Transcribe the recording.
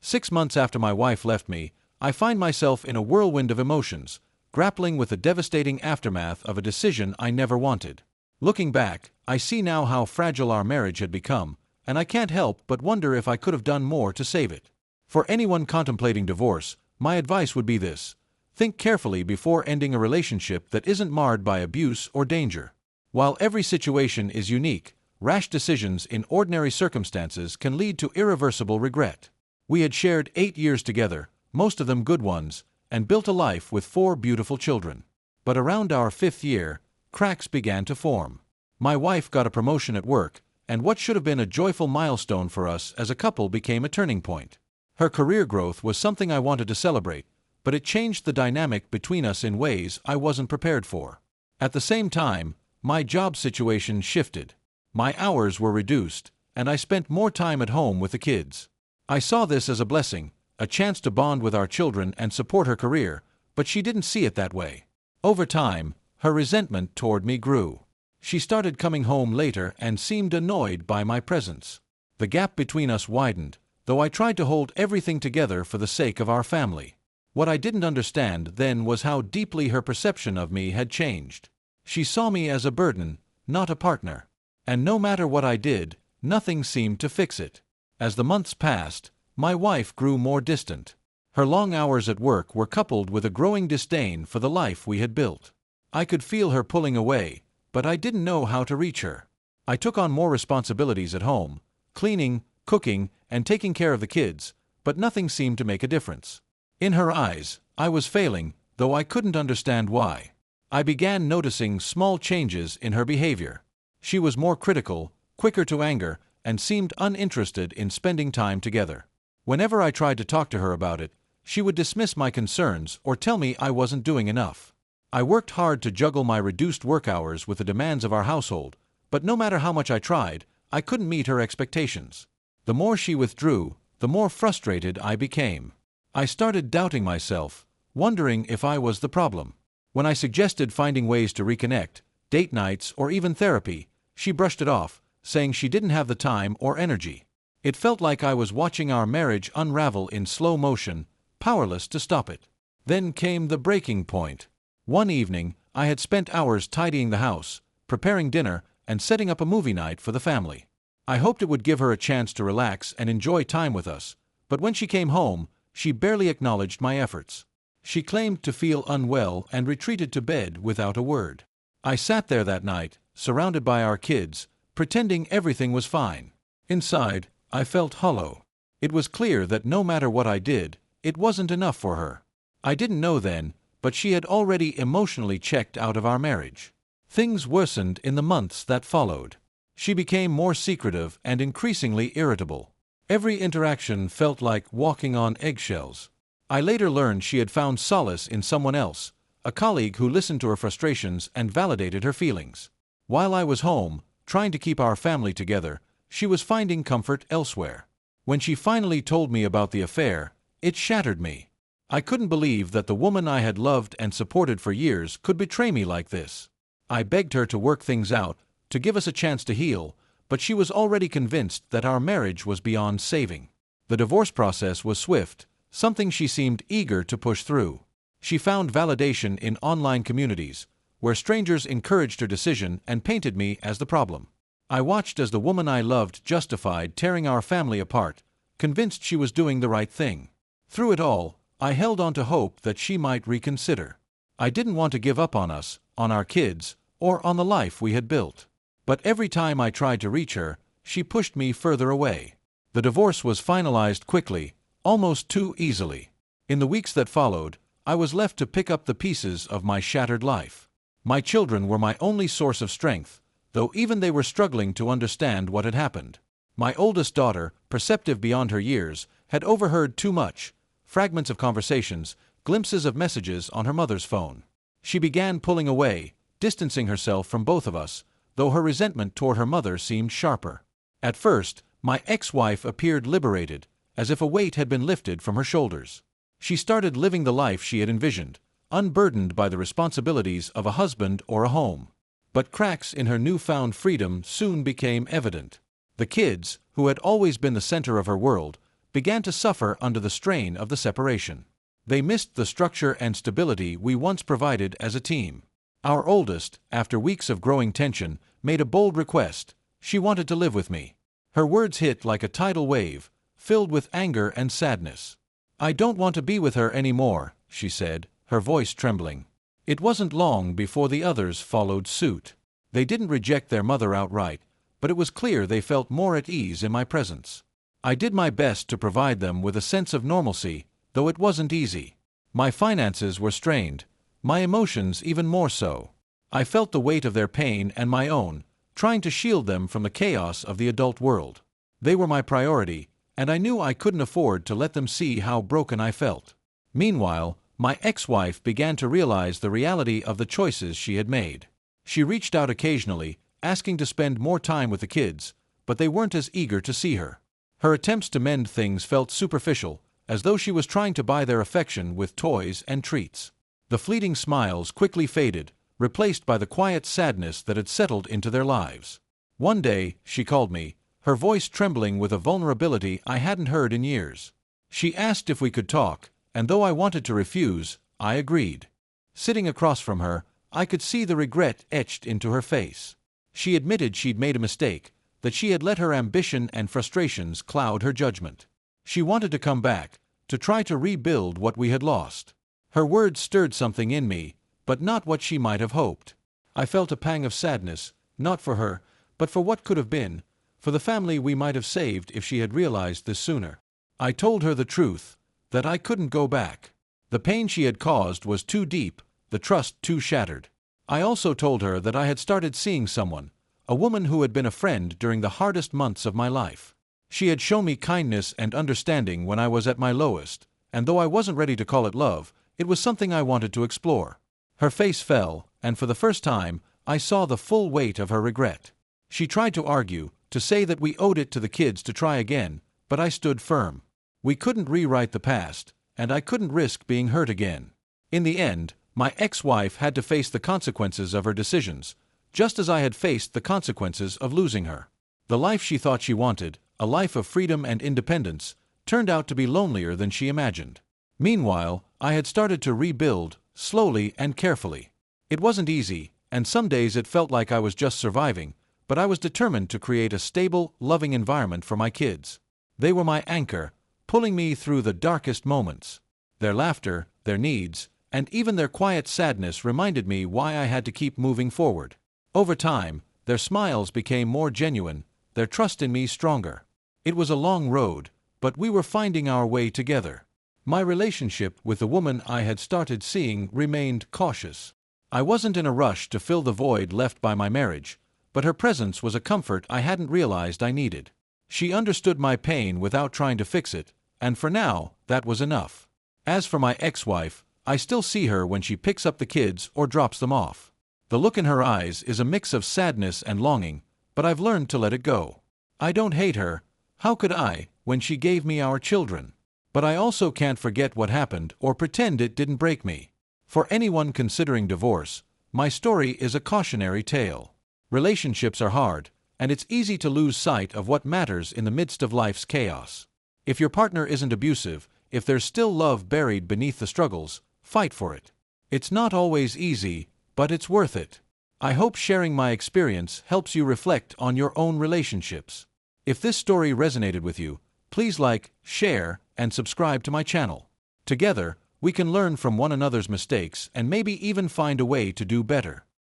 6 months after my wife left me, I find myself in a whirlwind of emotions, grappling with the devastating aftermath of a decision I never wanted. Looking back, I see now how fragile our marriage had become, and I can't help but wonder if I could have done more to save it. For anyone contemplating divorce, my advice would be this: think carefully before ending a relationship that isn't marred by abuse or danger. While every situation is unique, rash decisions in ordinary circumstances can lead to irreversible regret. We had shared 8 years together, most of them good ones, and built a life with 4 beautiful children. But around our 5th year, cracks began to form. My wife got a promotion at work, and what should have been a joyful milestone for us as a couple became a turning point. Her career growth was something I wanted to celebrate, but it changed the dynamic between us in ways I wasn't prepared for. At the same time, my job situation shifted. My hours were reduced, and I spent more time at home with the kids. I saw this as a blessing, a chance to bond with our children and support her career, but she didn't see it that way. Over time, her resentment toward me grew. She started coming home later and seemed annoyed by my presence. The gap between us widened, though I tried to hold everything together for the sake of our family. What I didn't understand then was how deeply her perception of me had changed. She saw me as a burden, not a partner. And no matter what I did, nothing seemed to fix it. As the months passed, my wife grew more distant. Her long hours at work were coupled with a growing disdain for the life we had built. I could feel her pulling away, but I didn't know how to reach her. I took on more responsibilities at home, cleaning, cooking, and taking care of the kids, but nothing seemed to make a difference. In her eyes, I was failing, though I couldn't understand why. I began noticing small changes in her behavior. She was more critical, quicker to anger, and seemed uninterested in spending time together. Whenever I tried to talk to her about it, she would dismiss my concerns or tell me I wasn't doing enough. I worked hard to juggle my reduced work hours with the demands of our household, but no matter how much I tried, I couldn't meet her expectations. The more she withdrew, the more frustrated I became. I started doubting myself, wondering if I was the problem. When I suggested finding ways to reconnect, date nights or even therapy, she brushed it off, saying she didn't have the time or energy. It felt like I was watching our marriage unravel in slow motion, powerless to stop it. Then came the breaking point. One evening, I had spent hours tidying the house, preparing dinner, and setting up a movie night for the family. I hoped it would give her a chance to relax and enjoy time with us, but when she came home, she barely acknowledged my efforts. She claimed to feel unwell and retreated to bed without a word. I sat there that night, surrounded by our kids, pretending everything was fine. Inside, I felt hollow. It was clear that no matter what I did, it wasn't enough for her. I didn't know then, but she had already emotionally checked out of our marriage. Things worsened in the months that followed. She became more secretive and increasingly irritable. Every interaction felt like walking on eggshells. I later learned she had found solace in someone else, a colleague who listened to her frustrations and validated her feelings. While I was home, trying to keep our family together, she was finding comfort elsewhere. When she finally told me about the affair, it shattered me. I couldn't believe that the woman I had loved and supported for years could betray me like this. I begged her to work things out, to give us a chance to heal, but she was already convinced that our marriage was beyond saving. The divorce process was swift, something she seemed eager to push through. She found validation in online communities, where strangers encouraged her decision and painted me as the problem. I watched as the woman I loved justified tearing our family apart, convinced she was doing the right thing. Through it all, I held on to hope that she might reconsider. I didn't want to give up on us, on our kids, or on the life we had built. But every time I tried to reach her, she pushed me further away. The divorce was finalized quickly, almost too easily. In the weeks that followed, I was left to pick up the pieces of my shattered life. My children were my only source of strength, though even they were struggling to understand what had happened. My oldest daughter, perceptive beyond her years, had overheard too much, fragments of conversations, glimpses of messages on her mother's phone. She began pulling away, distancing herself from both of us, though her resentment toward her mother seemed sharper. At first, my ex-wife appeared liberated, as if a weight had been lifted from her shoulders. She started living the life she had envisioned, unburdened by the responsibilities of a husband or a home. But cracks in her newfound freedom soon became evident. The kids, who had always been the center of her world, began to suffer under the strain of the separation. They missed the structure and stability we once provided as a team. Our oldest, after weeks of growing tension, made a bold request. She wanted to live with me. Her words hit like a tidal wave, filled with anger and sadness. "I don't want to be with her anymore," she said, her voice trembling. It wasn't long before the others followed suit. They didn't reject their mother outright, but it was clear they felt more at ease in my presence. I did my best to provide them with a sense of normalcy, though it wasn't easy. My finances were strained, my emotions even more so. I felt the weight of their pain and my own, trying to shield them from the chaos of the adult world. They were my priority, and I knew I couldn't afford to let them see how broken I felt. Meanwhile, my ex-wife began to realize the reality of the choices she had made. She reached out occasionally, asking to spend more time with the kids, but they weren't as eager to see her. Her attempts to mend things felt superficial, as though she was trying to buy their affection with toys and treats. The fleeting smiles quickly faded, replaced by the quiet sadness that had settled into their lives. One day, she called me, her voice trembling with a vulnerability I hadn't heard in years. She asked if we could talk, and though I wanted to refuse, I agreed. Sitting across from her, I could see the regret etched into her face. She admitted she'd made a mistake, that she had let her ambition and frustrations cloud her judgment. She wanted to come back, to try to rebuild what we had lost. Her words stirred something in me, but not what she might have hoped. I felt a pang of sadness, not for her, but for what could have been, for the family we might have saved if she had realized this sooner. I told her the truth, that I couldn't go back. The pain she had caused was too deep, the trust too shattered. I also told her that I had started seeing someone, a woman who had been a friend during the hardest months of my life. She had shown me kindness and understanding when I was at my lowest, and though I wasn't ready to call it love, it was something I wanted to explore. Her face fell, and for the first time, I saw the full weight of her regret. She tried to argue, to say that we owed it to the kids to try again, but I stood firm. We couldn't rewrite the past, and I couldn't risk being hurt again. In the end, my ex-wife had to face the consequences of her decisions, just as I had faced the consequences of losing her. The life she thought she wanted, a life of freedom and independence, turned out to be lonelier than she imagined. Meanwhile, I had started to rebuild, slowly and carefully. It wasn't easy, and some days it felt like I was just surviving, but I was determined to create a stable, loving environment for my kids. They were my anchor, pulling me through the darkest moments. Their laughter, their needs, and even their quiet sadness reminded me why I had to keep moving forward. Over time, their smiles became more genuine, their trust in me stronger. It was a long road, but we were finding our way together. My relationship with the woman I had started seeing remained cautious. I wasn't in a rush to fill the void left by my marriage, but her presence was a comfort I hadn't realized I needed. She understood my pain without trying to fix it, and for now, that was enough. As for my ex-wife, I still see her when she picks up the kids or drops them off. The look in her eyes is a mix of sadness and longing, but I've learned to let it go. I don't hate her. How could I, when she gave me our children? But I also can't forget what happened or pretend it didn't break me. For anyone considering divorce, my story is a cautionary tale. Relationships are hard, and it's easy to lose sight of what matters in the midst of life's chaos. If your partner isn't abusive, if there's still love buried beneath the struggles, fight for it. It's not always easy, but it's worth it. I hope sharing my experience helps you reflect on your own relationships. If this story resonated with you, please like, share, and subscribe to my channel. Together, we can learn from one another's mistakes and maybe even find a way to do better.